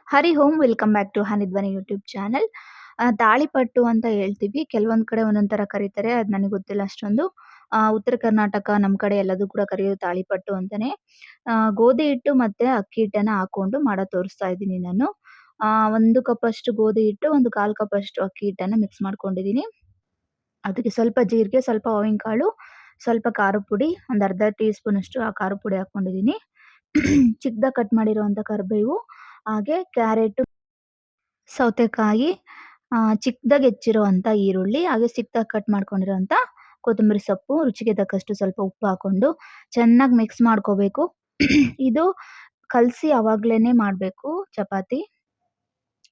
Hari Om welcome back to Hanidhwani YouTube channel. ತಾಳಿಪಟ್ಟು ಅಂತ ಹೇಳ್ತೀವಿ. ಕೆಲವೊಂದ್ ಕಡೆ ಒಂದೊಂದ್ ತರ ಕರೀತಾರೆ. ಅದ್ ನನಗೆ ಗೊತ್ತಿಲ್ಲ ಅಷ್ಟೊಂದು. ಉತ್ತರ ಕರ್ನಾಟಕ ನಮ್ ಕಡೆ ಎಲ್ಲದೂ ಕೂಡ ಕರೆಯೋದು ತಾಳಿಪಟ್ಟು ಅಂತಾನೆ. ಗೋಧಿ ಹಿಟ್ಟು ಮತ್ತೆ ಅಕ್ಕಿ ಹಿಟ್ಟನ್ನ ಹಾಕೊಂಡು ಮಾಡೋದ್ ತೋರಿಸ್ತಾ ಇದ್ದೀನಿ ನಾನು. 1 ಕಪ್ ಅಷ್ಟು ಗೋಧಿ ಹಿಟ್ಟು, 1 1/4 ಕಪ್ ಅಷ್ಟು ಅಕ್ಕಿ ಹಿಟ್ಟನ್ನ ಮಿಕ್ಸ್ ಮಾಡ್ಕೊಂಡಿದೀನಿ. ಅದಕ್ಕೆ ಸ್ವಲ್ಪ ಜೀರಿಗೆ, ಸ್ವಲ್ಪ ಮಾವಿನ ಕಾಳು, ಸ್ವಲ್ಪ ಖಾರದ ಪುಡಿ, ಒಂದ್ ಅರ್ಧ ಟೀ ಸ್ಪೂನ್ ಅಷ್ಟು ಆ ಖಾರದ ಪುಡಿ ಹಾಕೊಂಡಿದೀನಿ. ಚಿಕ್ಕದಾಗಿ ಕಟ್ ಮಾಡಿರುವಂತ ಕರಿಬೇವು, ಹಾಗೆ ಕ್ಯಾರೆಟ್, ಸೌತೆಕಾಯಿ, ಚಿಕ್ಕದಾಗಿ ಹೆಚ್ಚಿರುವಂತ ಈರುಳ್ಳಿ, ಹಾಗೆ ಚಿಕ್ಕದಾಗಿ ಕಟ್ ಮಾಡ್ಕೊಂಡಿರುವಂತ ಕೊತ್ತಂಬರಿ ಸೊಪ್ಪು, ರುಚಿಗೆ ತಕ್ಕಷ್ಟು ಸ್ವಲ್ಪ ಉಪ್ಪು ಹಾಕೊಂಡು ಚೆನ್ನಾಗಿ ಮಿಕ್ಸ್ ಮಾಡ್ಕೋಬೇಕು. ಇದು ಕಲಸಿ ಅವಾಗ್ಲೇನೆ ಮಾಡ್ಬೇಕು ಚಪಾತಿ.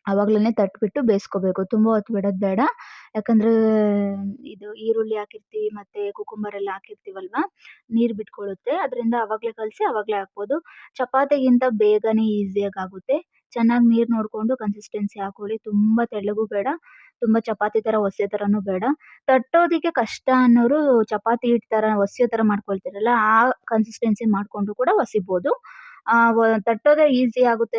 ಅವಾಗ್ಲೇನೆ ತಟ್ಬಿಟ್ಟು ಬೇಯಿಸ್ಕೋಬೇಕು. ತುಂಬಾ ಹೊತ್ತು ಬಿಡೋದ್ ಬೇಡ. ಯಾಕಂದ್ರೆ ಇದು ಈರುಳ್ಳಿ ಹಾಕಿರ್ತೀವಿ ಮತ್ತೆ ಕುಕುಂಬರ್ ಎಲ್ಲ ಹಾಕಿರ್ತೀವಲ್ವಾ, ನೀರ್ ಬಿಟ್ಕೊಳ್ಳುತ್ತೆ. ಅದ್ರಿಂದ ಅವಾಗ್ಲೇ ಕಲಸಿ ಅವಾಗ್ಲೇ ಹಾಕ್ಬೋದು. ಚಪಾತಿಗಿಂತ ಬೇಗನೆ ಈಸಿಯಾಗಿ ಆಗುತ್ತೆ. ಚೆನ್ನಾಗಿ ನೀರ್ ನೋಡ್ಕೊಂಡು ಕನ್ಸಿಸ್ಟೆನ್ಸಿ ಹಾಕೊಳ್ಳಿ. ತುಂಬಾ ತೆಳ್ಳಗೂ ಬೇಡ, ತುಂಬಾ ಚಪಾತಿ ತರ ಒಸೆ ತರನೂ ಬೇಡ. ತಟ್ಟೋದಿಕ್ಕೆ ಕಷ್ಟ ಅನ್ನೋರು ಚಪಾತಿ ಹಿಟ್ ತರ ಒಸೆ ತರ ಮಾಡ್ಕೊಳ್ತೀರಲ್ಲ, ಆ ಕನ್ಸಿಸ್ಟೆನ್ಸಿ ಮಾಡ್ಕೊಂಡು ಕೂಡ ಒಸಿಬೋದು. ತಟ್ಟೋದೇ ಈಸಿ ಆಗುತ್ತೆ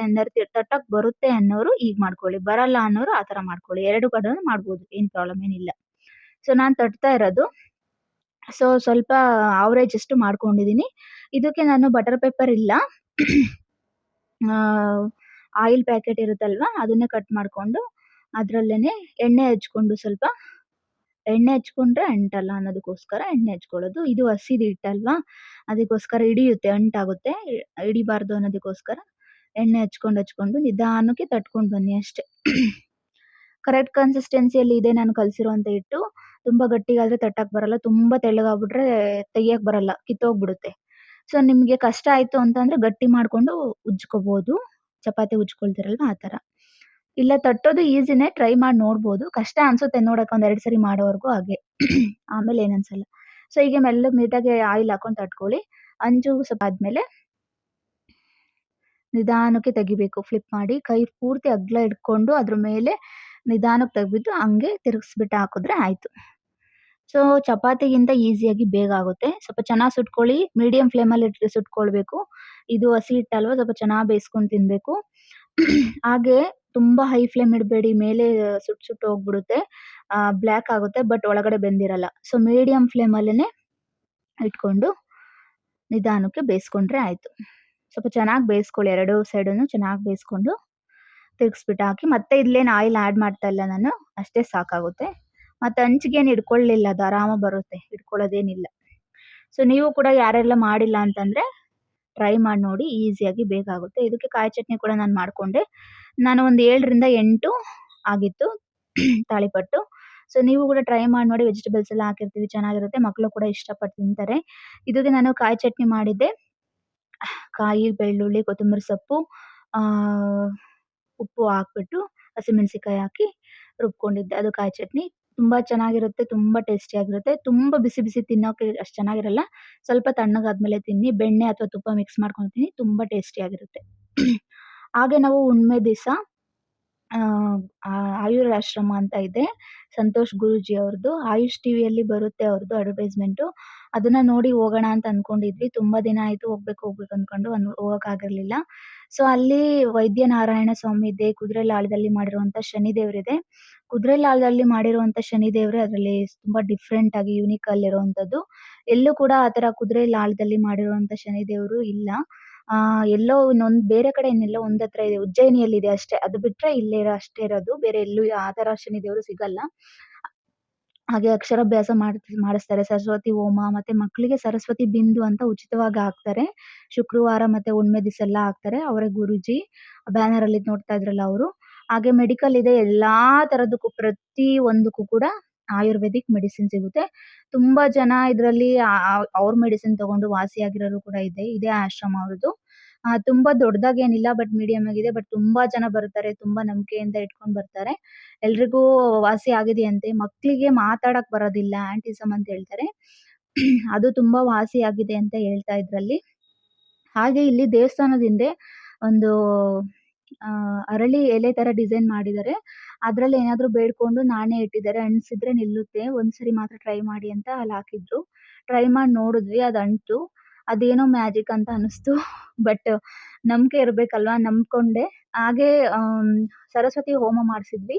ತಟ್ಟಕ್ ಬರುತ್ತೆ ಅನ್ನೋರು ಈಗ್ ಮಾಡ್ಕೊಳ್ಳಿ. ಬರಲ್ಲ ಅನ್ನೋರು ಆ ತರ ಮಾಡ್ಕೊಳ್ಳಿ. 2 ಕಡೆನೂ ಮಾಡ್ಬೋದು. ಏನ್ ಪ್ರಾಬ್ಲಮ್ ಏನಿಲ್ಲ. ಸೊ ನಾನ್ ತಟ್ತಾ ಇರೋದು. ಸೊ ಸ್ವಲ್ಪ ಆವರೇಜ್ ಅಷ್ಟು ಮಾಡ್ಕೊಂಡಿದೀನಿ. ಇದಕ್ಕೆ ನಾನು ಬಟರ್ ಪೇಪರ್ ಇಲ್ಲ. ಆ ಆಯಿಲ್ ಪ್ಯಾಕೆಟ್ ಇರುತ್ತಲ್ವಾ, ಅದನ್ನೇ ಕಟ್ ಮಾಡ್ಕೊಂಡು ಅದ್ರಲ್ಲೇನೆ ಎಣ್ಣೆ ಹಚ್ಕೊಂಡು ಸ್ವಲ್ಪ ಎಣ್ಣೆ ಹಚ್ಕೊಂಡ್ರೆ ಅಂಟಲ್ಲ ಅನ್ನೋದಕ್ಕೋಸ್ಕರ ಎಣ್ಣೆ ಹಚ್ಕೊಳ್ಳೋದು. ಇದು ಹಸಿದು ಹಿಟ್ಟಲ್ವಾ, ಅದಕ್ಕೋಸ್ಕರ ಹಿಡಿಯುತ್ತೆ, ಅಂಟಾಗುತ್ತೆ. ಹಿಡಿಬಾರ್ದು ಅನ್ನೋದಕ್ಕೋಸ್ಕರ ಎಣ್ಣೆ ಹಚ್ಕೊಂಡು ನಿಧಾನಕ್ಕೆ ತಟ್ಕೊಂಡು ಬನ್ನಿ ಅಷ್ಟೇ. ಕರೆಕ್ಟ್ ಕನ್ಸಿಸ್ಟೆನ್ಸಿಯಲ್ಲಿ ಇದೆ ನಾನು ಕಲ್ಸಿರುವಂತ ಹಿಟ್ಟು. ತುಂಬಾ ಗಟ್ಟಿಗಾದ್ರೆ ತಟ್ಟಕ್ ಬರಲ್ಲ. ತುಂಬಾ ತೆಳ್ಳಗಾಗ್ಬಿಟ್ರೆ ತೆಗಿಯಕ್ ಬರಲ್ಲ, ಕಿತ್ತೋಗ್ಬಿಡುತ್ತೆ. ಸೊ ನಿಮ್ಗೆ ಕಷ್ಟ ಆಯ್ತು ಅಂತಂದ್ರೆ ಗಟ್ಟಿ ಮಾಡ್ಕೊಂಡು ಉಜ್ಜ್ಕೋಬಹುದು. ಚಪಾತಿ ಉಜ್ಕೊಳ್ತೀರಲ್ವಾ ಆ ತರ. ಇಲ್ಲ ತಟ್ಟೋದು ಈಸಿನೇ, ಟ್ರೈ ಮಾಡಿ ನೋಡ್ಬೋದು. ಕಷ್ಟ ಅನ್ಸುತ್ತೆ ನೋಡಕ್ಕೆ ಒಂದ್ 2 ಸರಿ ಮಾಡೋವರೆಗೂ ಹಾಗೆ. ಆಮೇಲೆ ಏನ್ ಅನ್ಸಲ್ಲ. ಸೊ ಹೀಗೆ ಮೆಲ್ಲಗೆ ನೀಟಾಗಿ ಆಯಿಲ್ ಹಾಕೊಂಡು ತಟ್ಕೊಳ್ಳಿ. ಅಂಚು ಸ್ವಲ್ಪ ಆದ್ಮೇಲೆ ನಿಧಾನಕ್ಕೆ ತೆಗಿಬೇಕು ಫ್ಲಿಪ್ ಮಾಡಿ. ಕೈ ಪೂರ್ತಿ ಅಗ್ಲ ಇಟ್ಕೊಂಡು ಅದ್ರ ಮೇಲೆ ನಿಧಾನಕ್ಕೆ ತೆಗ್ಬಿಟ್ಟು ಹಂಗೆ ತಿರುಗಿಸ್ಬಿಟ್ಟು ಹಾಕಿದ್ರೆ ಆಯ್ತು. ಸೊ ಚಪಾತಿಗಿಂತ ಈಸಿಯಾಗಿ ಬೇಗ ಆಗುತ್ತೆ. ಸ್ವಲ್ಪ ಚೆನ್ನಾಗಿ ಸುಟ್ಕೊಳ್ಳಿ. ಮೀಡಿಯಂ ಫ್ಲೇಮಲ್ಲಿ ಇಟ್ಟು ಸುಟ್ಕೊಳ್ಬೇಕು. ಇದು ಹಸಿ ಹಿಟ್ಟಲ್ವಾ, ಸ್ವಲ್ಪ ಚೆನ್ನಾಗಿ ಬೇಯಿಸ್ಕೊಂಡು ತಿನ್ಬೇಕು. ಹಾಗೆ ತುಂಬಾ ಹೈ ಫ್ಲೇಮ್ ಇಡಬೇಡಿ. ಮೇಲೆ ಸುಟ್ಟು ಹೋಗ್ಬಿಡುತ್ತೆ. ಬ್ಲಾಕ್ ಆಗುತ್ತೆ ಬಟ್ ಒಳಗಡೆ ಬೆಂದಿರಲ್ಲ. ಸೊ ಮೀಡಿಯಂ ಫ್ಲೇಮಲ್ಲೇನೆ ಇಟ್ಕೊಂಡು ನಿಧಾನಕ್ಕೆ ಬೇಯಿಸ್ಕೊಂಡ್ರೆ ಆಯ್ತು. ಸ್ವಲ್ಪ ಚೆನ್ನಾಗಿ ಬೇಯಿಸ್ಕೊಳ್ಳಿ. 2 ಸೈಡನ್ನು ಚೆನ್ನಾಗಿ ಬೇಯಿಸ್ಕೊಂಡು ತಿರುಗಿಸ್ಬಿಟ್ಟು ಹಾಕಿ. ಮತ್ತೆ ಇಲ್ಲೇನು ಆಯಿಲ್ ಆಡ್ ಮಾಡ್ತಾ ಇಲ್ಲ ನಾನು. ಅಷ್ಟೇ ಸಾಕಾಗುತ್ತೆ. ಮತ್ತೆ ಹಂಚಿಗೇನು ಹಿಡ್ಕೊಳ್ಳಿಲ್ಲ, ಅದು ಆರಾಮಾಗಿ ಬರುತ್ತೆ. ಹಿಡ್ಕೊಳ್ಳೋದೇನಿಲ್ಲ. ಸೊ ನೀವು ಕೂಡ ಯಾರೆಲ್ಲ ಮಾಡಿಲ್ಲ ಅಂತಂದ್ರೆ ಟ್ರೈ ಮಾಡಿ ನೋಡಿ. ಈಸಿಯಾಗಿ ಬೇಗ ಆಗುತ್ತೆ. ಇದಕ್ಕೆ ಕಾಯಿ ಚಟ್ನಿ ಕೂಡ ನಾನು ಮಾಡ್ಕೊಂಡೆ. ನಾನು ಒಂದು 7 ರಿಂದ 8 ಆಗಿತ್ತು ತಾಳಿಪಟ್ಟು. ಸೊ ನೀವು ಕೂಡ ಟ್ರೈ ಮಾಡಿ ನೋಡಿ. ವೆಜಿಟೇಬಲ್ಸ್ ಎಲ್ಲ ಹಾಕಿರ್ತೀವಿ, ಚೆನ್ನಾಗಿರುತ್ತೆ. ಮಕ್ಕಳು ಕೂಡ ಇಷ್ಟಪಟ್ಟು ತಿಂತಾರೆ. ಇದಕ್ಕೆ ನಾನು ಕಾಯಿ ಚಟ್ನಿ ಮಾಡಿದ್ದೆ. ಕಾಯಿ, ಬೆಳ್ಳುಳ್ಳಿ, ಕೊತ್ತಂಬರಿ ಸೊಪ್ಪು, ಆ ಉಪ್ಪು ಹಾಕ್ಬಿಟ್ಟು ಹಸಿಮೆಣಸಿನಕಾಯಿ ಹಾಕಿ ರುಬ್ಕೊಂಡಿದ್ದೆ. ಅದು ಕಾಯಿ ಚಟ್ನಿ. ತುಂಬಾ ಚೆನ್ನಾಗಿರುತ್ತೆ. ತುಂಬಾ ಟೇಸ್ಟಿಯಾಗಿರುತ್ತೆ. ತುಂಬಾ ಬಿಸಿ ಬಿಸಿ ತಿನ್ನೋಕೆ ಅಷ್ಟು ಚೆನ್ನಾಗಿರಲ್ಲ. ಸ್ವಲ್ಪ ತಣ್ಣಗಾದ್ಮೇಲೆ ತಿನ್ನಿ. ಬೆಣ್ಣೆ ಅಥವಾ ತುಪ್ಪ ಮಿಕ್ಸ್ ಮಾಡ್ಕೊಂಡು ತಿನ್ನಿ. ತುಂಬಾ ಟೇಸ್ಟಿಯಾಗಿರುತ್ತೆ. ಹಾಗೆ ನಾವು ಹುಣ್ಣಿಮೆ ದಿವಸ ಆ ಆಯುರಾಶ್ರಮ ಅಂತ ಇದೆ. ಸಂತೋಷ್ ಗುರೂಜಿ ಅವ್ರದ್ದು. ಆಯುಷ್ ಟಿವಿಯಲ್ಲಿ ಬರುತ್ತೆ ಅವ್ರದ್ದು ಅಡ್ವರ್ಟೈಸ್‌ಮೆಂಟು. ಅದನ್ನ ನೋಡಿ ಹೋಗೋಣ ಅಂತ ಅನ್ಕೊಂಡಿದ್ವಿ. ತುಂಬಾ ದಿನ ಆಯ್ತು ಹೋಗ್ಬೇಕು ಅನ್ಕೊಂಡು ಹೋಗಕ್ಕಾಗಿರ್ಲಿಲ್ಲ. ಸೊ ಅಲ್ಲಿ ವೈದ್ಯನಾರಾಯಣ ಸ್ವಾಮಿ ಇದೆ. ಕುದುರೆಲಾಳದಲ್ಲಿ ಮಾಡಿರುವಂತ ಶನಿದೇವರಿದೆ. ಕುದುರೆಲಾಳದಲ್ಲಿ ಮಾಡಿರುವಂತ ಶನಿದೇವ್ರೆ ಅದ್ರಲ್ಲಿ ತುಂಬಾ ಡಿಫರೆಂಟ್ ಆಗಿ ಯೂನಿಕ್ ಅಲ್ಲಿರುವಂತದ್ದು. ಎಲ್ಲೂ ಕೂಡ ಆ ತರ ಕುದುರೆಲಾಳದಲ್ಲಿ ಮಾಡಿರುವಂತ ಶನಿದೇವ್ರು ಇಲ್ಲ. ಎಲ್ಲೋ ಇನ್ನೊಂದ್ ಬೇರೆ ಕಡೆ ಇನ್ನೆಲ್ಲೋ ಒಂದತ್ರ ಇದೆ. ಉಜ್ಜಯಿನಿಯಲ್ಲಿದೆ ಅಷ್ಟೇ. ಅದು ಬಿಟ್ರೆ ಇಲ್ಲೇ ಅಷ್ಟೇ ಇರೋದು. ಬೇರೆ ಎಲ್ಲೂ ಆ ತರ ಶನಿದೇವ್ರು ಸಿಗಲ್ಲ. ಹಾಗೆ ಅಕ್ಷರಾಭ್ಯಾಸ ಮಾಡಿಸ್ತಾರೆ. ಸರಸ್ವತಿ ಹೋಮ, ಮತ್ತೆ ಮಕ್ಕಳಿಗೆ ಸರಸ್ವತಿ ಬಿಂದು ಅಂತ ಉಚಿತವಾಗಿ ಹಾಕ್ತಾರೆ. ಶುಕ್ರವಾರ ಮತ್ತೆ ಹುಣ್ಣಿಮೆ ದಿವಸ ಎಲ್ಲ ಹಾಕ್ತಾರೆ. ಅವರೇ ಗುರೂಜಿ. ಬ್ಯಾನರ್ ಅಲ್ಲಿ ನೋಡ್ತಾ ಇದ್ರಲ್ಲ ಅವರು. ಹಾಗೆ ಮೆಡಿಕಲ್ ಇದೆ. ಎಲ್ಲಾ ತರದಕ್ಕೂ ಪ್ರತಿ ಒಂದಕ್ಕೂ ಕೂಡ ಆಯುರ್ವೇದಿಕ್ ಮೆಡಿಸಿನ್ ಸಿಗುತ್ತೆ. ತುಂಬಾ ಜನ ಇದ್ರಲ್ಲಿ ಅವ್ರ ಮೆಡಿಸಿನ್ ತಗೊಂಡು ವಾಸಿಯಾಗಿರೋರು ಕೂಡ ಇದೆ. ಇದೇ ಆಶ್ರಮ ಅವ್ರದ್ದು. ತುಂಬಾ ದೊಡ್ಡದಾಗೇನಿಲ್ಲ, ಬಟ್ ಮೀಡಿಯಂ ಆಗಿದೆ. ಬಟ್ ತುಂಬಾ ಜನ ಬರ್ತಾರೆ. ತುಂಬಾ ನಂಬಿಕೆಯಿಂದ ಇಟ್ಕೊಂಡ್ ಬರ್ತಾರೆ. ಎಲ್ರಿಗೂ ವಾಸಿ ಆಗಿದೆಯಂತೆ. ಮಕ್ಳಿಗೆ ಮಾತಾಡಕ್ ಬರೋದಿಲ್ಲ, ಆಂಟಿಸಮ್ ಅಂತ ಹೇಳ್ತಾರೆ. ಅದು ತುಂಬಾ ವಾಸಿ ಆಗಿದೆ ಅಂತ ಹೇಳ್ತಾ ಇದ್ರಲ್ಲಿ. ಹಾಗೆ ಇಲ್ಲಿ ದೇವಸ್ಥಾನದ ಹಿಂದೆ ಒಂದು ಅರಳಿ ಎಲೆ ತರ ಡಿಸೈನ್ ಮಾಡಿದ್ದಾರೆ. ಅದ್ರಲ್ಲಿ ಏನಾದ್ರು ಬೇಡ್ಕೊಂಡು ನಾಣ್ಯ ಇಟ್ಟಿದ್ದಾರೆ. ಅಣ್ಸಿದ್ರೆ ನಿಲ್ಲುತ್ತೆ. ಒಂದ್ಸರಿ ಮಾತ್ರ ಟ್ರೈ ಮಾಡಿ ಅಂತ ಅಲ್ಲಿ ಹಾಕಿದ್ರು. ಟ್ರೈ ಮಾಡಿ ನೋಡಿದ್ವಿ. ಅದು ಅಂಟ್ತು. ಅದೇನೋ ಮ್ಯಾಜಿಕ್ ಅಂತ ಅನಿಸ್ತು. ಬಟ್ ನಂಬಿಕೆ ಇರ್ಬೇಕಲ್ವಾ, ನಂಬ್ಕೊಂಡೆ. ಹಾಗೆ ಸರಸ್ವತಿ ಹೋಮ ಮಾಡಿಸಿದ್ವಿ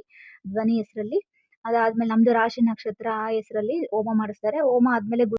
ಧ್ವನಿ ಹೆಸರಲ್ಲಿ. ಅದಾದ್ಮೇಲೆ ನಮ್ದು ರಾಶಿ ನಕ್ಷತ್ರ ಆ ಹೆಸರಲ್ಲಿ ಹೋಮ ಮಾಡಿಸ್ತಾರೆ. ಹೋಮ ಆದ್ಮೇಲೆ